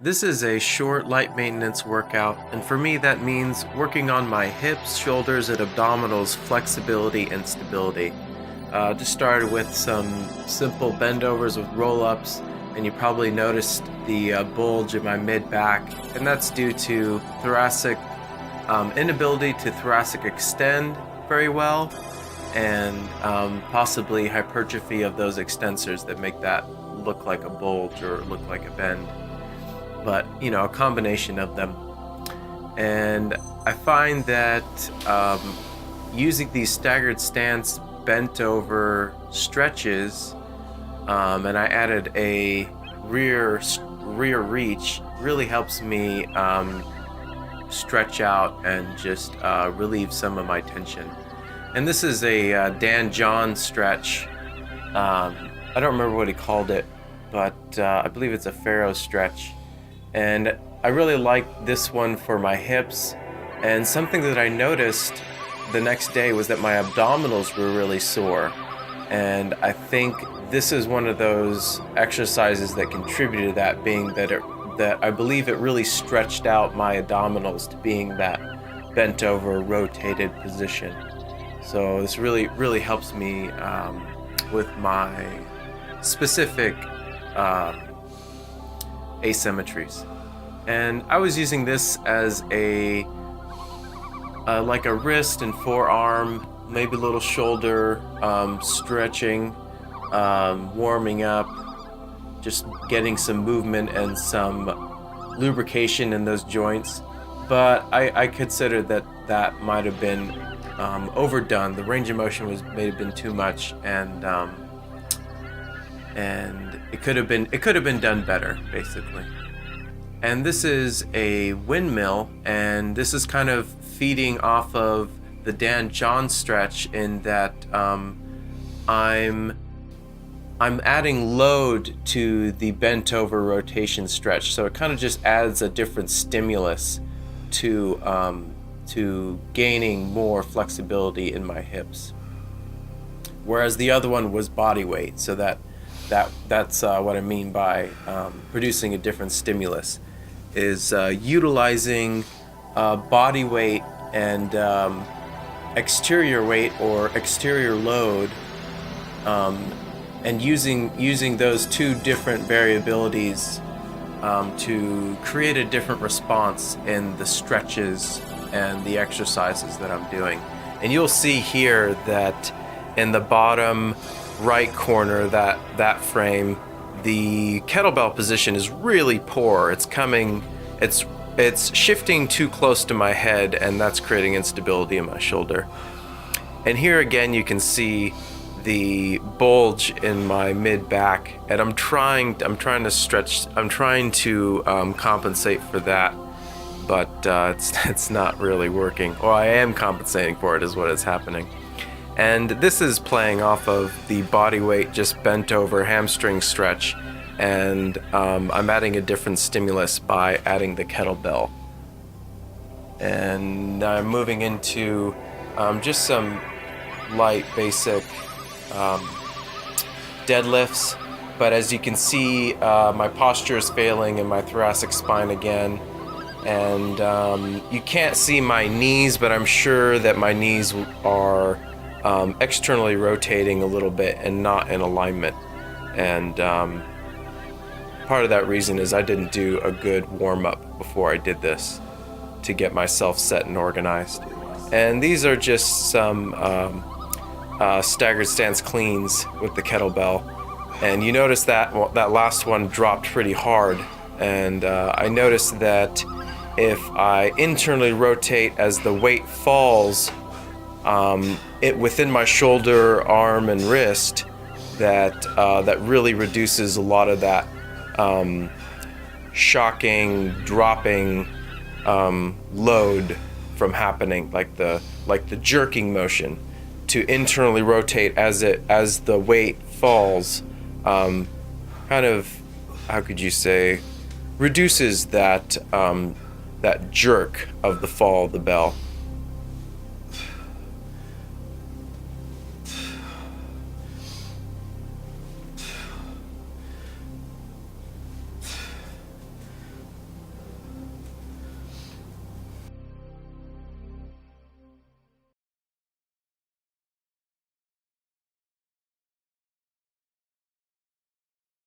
This is a short, light maintenance workout, and for me that means working on my hips, shoulders, and abdominals flexibility and stability. Just started with some simple bend-overs with roll-ups, and you probably noticed the bulge in my mid-back, and that's due to thoracic inability to thoracic extend very well, and possibly hypertrophy of those extensors that make that look like a bulge or look like a bend. But a combination of them. And I find that using these staggered stance bent over stretches, and I added a rear reach, really helps me stretch out and just relieve some of my tension. And this is a Dan John stretch. I don't remember what he called it, but I believe it's a Pharaoh stretch. And I really like this one for my hips. And something that I noticed the next day was that my abdominals were really sore. And I think this is one of those exercises that contributed to that, being that I believe it really stretched out my abdominals to being that bent over, rotated position. So this really helps me with my specific asymmetries. And I was using this as a like a wrist and forearm, maybe a little shoulder stretching, warming up, just getting some movement and some lubrication in those joints. But I considered that might have been overdone. The range of motion may have been too much, and it could have been done better, basically. And this is a windmill, and this is kind of feeding off of the Dan John stretch in that I'm adding load to the bent over rotation stretch, so it kind of just adds a different stimulus to gaining more flexibility in my hips. Whereas the other one was body weight, so that's what I mean by producing a different stimulus, is utilizing body weight and exterior weight or exterior load, and using those two different variabilities to create a different response in the stretches and the exercises that I'm doing. And you'll see here that in the bottom right corner, that frame, the kettlebell position is really poor. It's shifting too close to my head, and that's creating instability in my shoulder. And here again you can see the bulge in my mid back, and I'm trying to stretch, I'm trying to compensate for that, but it's not really working. Or I am compensating for it, is what is happening. And this is playing off of the body weight just bent over hamstring stretch, and I'm adding a different stimulus by adding the kettlebell. And now I'm moving into just some light basic deadlifts, but as you can see, my posture is failing in my thoracic spine again, and you can't see my knees, but I'm sure that my knees are externally rotating a little bit and not in alignment. And part of that reason is I didn't do a good warm-up before I did this to get myself set and organized. And these are just some staggered stance cleans with the kettlebell. And you notice that that last one dropped pretty hard. And I noticed that if I internally rotate as the weight falls, it within my shoulder, arm, and wrist, that really reduces a lot of that shocking dropping load from happening, like the jerking motion to internally rotate as the weight falls, kind of, how could you say, reduces that jerk of the fall of the bell.